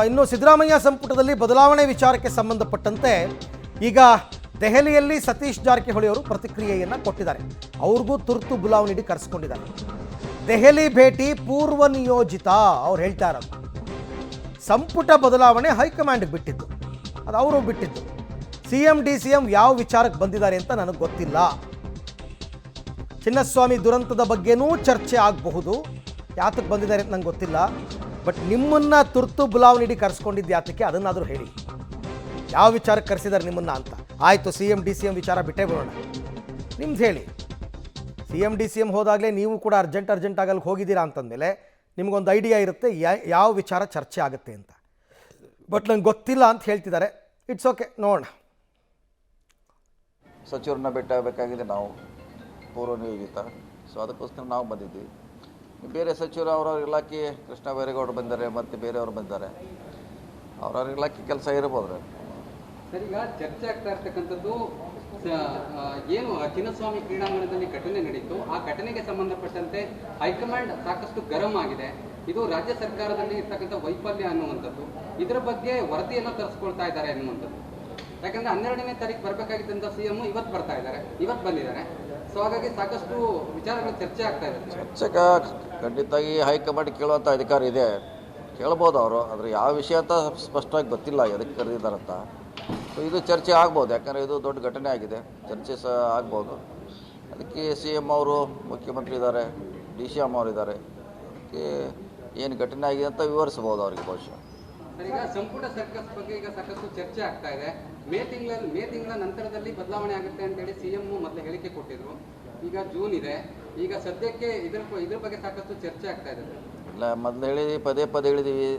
ಇನ್ನು ಸಿದ್ದರಾಮಯ್ಯ ಸಂಪುಟದಲ್ಲಿ ಬದಲಾವಣೆ ವಿಚಾರಕ್ಕೆ ಸಂಬಂಧಪಟ್ಟಂತೆ ಈಗ ದೆಹಲಿಯಲ್ಲಿ ಸತೀಶ್ ಜಾರಕಿಹೊಳಿ ಅವರು ಪ್ರತಿಕ್ರಿಯೆಯನ್ನು ಕೊಟ್ಟಿದ್ದಾರೆ. ಅವ್ರಿಗೂ ತುರ್ತು ಬುಲಾವ್ ನೀಡಿ ಕರೆಸ್ಕೊಂಡಿದ್ದಾರೆ. ದೆಹಲಿ ಭೇಟಿ ಪೂರ್ವ ನಿಯೋಜಿತ ಅವ್ರು ಹೇಳ್ತಾ ಇರೋದು. ಸಂಪುಟ ಬದಲಾವಣೆ ಹೈಕಮಾಂಡ್ಗೆ ಬಿಟ್ಟಿದ್ದು, ಅದು ಅವರು ಬಿಟ್ಟಿದ್ದು. CM ಯಾವ ವಿಚಾರಕ್ಕೆ ಬಂದಿದ್ದಾರೆ ಅಂತ ನನಗೆ ಗೊತ್ತಿಲ್ಲ. ಚಿನ್ನಸ್ವಾಮಿ ದುರಂತದ ಬಗ್ಗೆನೂ ಚರ್ಚೆ ಆಗಬಹುದು, ಯಾತಕ್ಕೆ ಬಂದಿದ್ದಾರೆ ಅಂತ ನಂಗೆ ಗೊತ್ತಿಲ್ಲ. ಬಟ್ ನಿಮ್ಮನ್ನು ತುರ್ತು ಬುಲಾವ್ ನೀಡಿ ಕರೆಸ್ಕೊಂಡಿದ್ದು ಯಾತಕ್ಕೆ ಅದನ್ನಾದರೂ ಹೇಳಿ, ಯಾವ ವಿಚಾರಕ್ಕೆ ಕರೆಸಿದ್ದಾರೆ ನಿಮ್ಮನ್ನು ಅಂತ. ಆಯಿತು, CM ವಿಚಾರ ಬಿಟ್ಟೇ ಬಿಡೋಣ, ನಿಮ್ದು ಹೇಳಿ. CM ಹೋದಾಗಲೇ ನೀವು ಕೂಡ ಅರ್ಜೆಂಟ್ ಆಗಲ್ಲಿ ಹೋಗಿದ್ದೀರಾ ಅಂತಂದಮೇಲೆ ನಿಮಗೊಂದು ಐಡಿಯಾ ಇರುತ್ತೆ ಯಾವ ವಿಚಾರ ಚರ್ಚೆ ಆಗುತ್ತೆ ಅಂತ. ಬಟ್ ನಂಗೆ ಗೊತ್ತಿಲ್ಲ ಅಂತ ಹೇಳ್ತಿದ್ದಾರೆ. ಇಟ್ಸ್ ಓಕೆ, ನೋಡೋಣ. ಸಚಿವರನ್ನ ಭೇಟಿಯಾಗಬೇಕಾಗಿದೆ ನಾವು, ಪೂರ್ವ ನಿಯೋಜಿತ. ಸೊ ಅದಕ್ಕೋಸ್ಕರ ನಾವು ಬಂದಿದ್ವಿ. ಬೇರೆ ಸಚಿವರು ಅವ್ರವ್ರ ಇಲಾಖೆ, ಕೃಷ್ಣ ಬೈರೇಗೌಡರು ಬಂದಿದ್ದಾರೆ, ಮತ್ತು ಬೇರೆಯವರು ಬಂದಿದ್ದಾರೆ. ಅವ್ರವ್ರ ಇಲಾಖೆ ಕೆಲಸ ಇರ್ಬೋದು. ಸರ್, ಈಗ ಚರ್ಚೆ ಆಗ್ತಾ ಇರ್ತಕ್ಕಂಥದ್ದು ಏನು ಚಿನ್ನಸ್ವಾಮಿ ಕ್ರೀಡಾಂಗಣದಲ್ಲಿ ಘಟನೆ ನಡೀತು, ಆ ಘಟನೆಗೆ ಸಂಬಂಧಪಟ್ಟಂತೆ ಹೈಕಮಾಂಡ್ ಸಾಕಷ್ಟು ಗರಂ ಆಗಿದೆ. ಇದು ರಾಜ್ಯ ಸರ್ಕಾರದಲ್ಲಿ ಇರ್ತಕ್ಕಂಥ ವೈಫಲ್ಯ ಅನ್ನುವಂಥದ್ದು. ಇದರ ಬಗ್ಗೆ ವರದಿಯನ್ನು ತರಿಸ್ಕೊಳ್ತಾ ಇದ್ದಾರೆ ಅನ್ನುವಂಥದ್ದು. ಯಾಕಂದ್ರೆ 12ನೇ ತಾರೀಕು ಬರಬೇಕಾಗಿದ್ದಂಥ CM ಇವತ್ತು ಬರ್ತಾ ಇದ್ದಾರೆ, ಇವತ್ತು ಬಂದಿದ್ದಾರೆ. ಸೊ ಹಾಗಾಗಿ ಸಾಕಷ್ಟು ವಿಚಾರಗಳು ಚರ್ಚೆ ಆಗ್ತಾ ಇದೆ. ಚರ್ಚೆಗೆ ಖಂಡಿತವಾಗಿ ಹೈಕಮಾಂಡ್ ಕೇಳುವಂಥ ಅಧಿಕಾರ ಇದೆ, ಕೇಳ್ಬೋದು ಅವರು. ಆದರೆ ಯಾವ ವಿಷಯ ಅಂತ ಸ್ಪಷ್ಟವಾಗಿ ಗೊತ್ತಿಲ್ಲ, ಎದಕ್ಕೆ ಕರೆದಿದ್ದಾರಂತ. ಸೊ ಇದು ಚರ್ಚೆ ಆಗ್ಬೋದು, ಯಾಕಂದರೆ ಇದು ದೊಡ್ಡ ಘಟನೆ ಆಗಿದೆ, ಚರ್ಚೆ ಸಹ ಆಗ್ಬೋದು. ಅದಕ್ಕೆ CM ಅವರು, ಮುಖ್ಯಮಂತ್ರಿ ಇದ್ದಾರೆ, DCM ಅವರು ಇದ್ದಾರೆ. ಅದಕ್ಕೆ ಏನು ಘಟನೆ ಆಗಿದೆ ಅಂತ ವಿವರಿಸ್ಬೋದು ಅವರಿಗೆ ಬಹುಶಃ. ಈಗ ಸಂಪುಟ ಸರ್ಕಸ್ ಬಗ್ಗೆ ಈಗ ಸಾಕಷ್ಟು ಚರ್ಚೆ ಆಗ್ತಾ ಇದೆ. ಮೇ ತಿಂಗಳ ನಂತರದಲ್ಲಿ ಬದಲಾವಣೆ ಆಗುತ್ತೆ ಅಂತೇಳಿ CM ಮೊದಲು ಹೇಳಿಕೆ ಕೊಟ್ಟಿದ್ರು. ಈಗ ಜೂನ್ ಇದೆ, ಈಗ ಸದ್ಯಕ್ಕೆ ಇದ್ರ ಬಗ್ಗೆ ಸಾಕಷ್ಟು ಚರ್ಚೆ ಆಗ್ತಾ ಇದೆ. ಇಲ್ಲ, ಮೊದಲು ಪದೇ ಹೇಳಿದ್ದೀವಿ,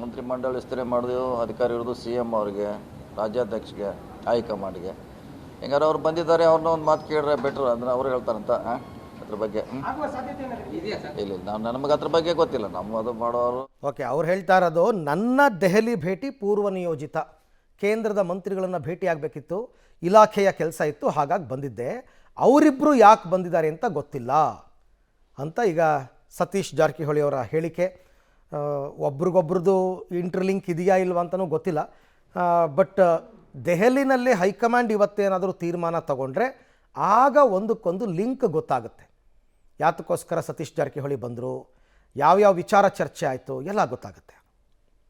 ಮಂತ್ರಿಮಂಡಲ ವಿಸ್ತರಣೆ ಮಾಡಿದೆವು, ಅಧಿಕಾರ ಇರೋದು CM ಅವರಿಗೆ, ರಾಜ್ಯಾಧ್ಯಕ್ಷಗೆ, ಹೈಕಮಾಂಡ್ಗೆ. ಹೆಂಗಾರೆ ಅವ್ರು ಬಂದಿದ್ದಾರೆ, ಅವ್ರನ್ನ ಒಂದು ಮಾತು ಕೇಳಿದ್ರೆ ಬೆಟ್ರ್ ಅಂದ್ರೆ ಅವ್ರು ಹೇಳ್ತಾರಂತ ಅದ್ರ ಬಗ್ಗೆ. ಇಲ್ಲ, ನಮಗೆ ಅದ್ರ ಬಗ್ಗೆ ಗೊತ್ತಿಲ್ಲ, ನಮ್ಮ ಅದು ಮಾಡೋರು. ಓಕೆ, ಅವ್ರು ಹೇಳ್ತಾ ಇರೋದು ನನ್ನ ದೆಹಲಿ ಭೇಟಿ ಪೂರ್ವ ನಿಯೋಜಿತ, ಕೇಂದ್ರದ ಮಂತ್ರಿಗಳನ್ನು ಭೇಟಿಯಾಗಬೇಕಿತ್ತು, ಇಲಾಖೆಯ ಕೆಲಸ ಇತ್ತು, ಹಾಗಾಗಿ ಬಂದಿದ್ದೆ. ಅವರಿಬ್ಬರು ಯಾಕೆ ಬಂದಿದ್ದಾರೆ ಅಂತ ಗೊತ್ತಿಲ್ಲ ಅಂತ ಈಗ ಸತೀಶ್ ಜಾರಕಿಹೊಳಿ ಅವರ ಹೇಳಿಕೆ. ಒಬ್ರಿಗೊಬ್ರದ್ದು ಇಂಟರ್ಲಿಂಕ್ ಇದೆಯಾ ಇಲ್ವಾ ಅಂತಲೂ ಗೊತ್ತಿಲ್ಲ. ಬಟ್ ದೆಹಲಿನಲ್ಲಿ ಹೈಕಮಾಂಡ್ ಇವತ್ತೇನಾದರೂ ತೀರ್ಮಾನ ತಗೊಂಡ್ರೆ ಆಗ ಒಂದಕ್ಕೊಂದು ಲಿಂಕ್ ಗೊತ್ತಾಗುತ್ತೆ. ಯಾತಕ್ಕೋಸ್ಕರ ಸತೀಶ್ ಜಾರಕಿಹೊಳಿ ಬಂದರು, ಯಾವ್ಯಾವ ವಿಚಾರ ಚರ್ಚೆ ಆಯಿತು ಎಲ್ಲ ಗೊತ್ತಾಗುತ್ತೆ.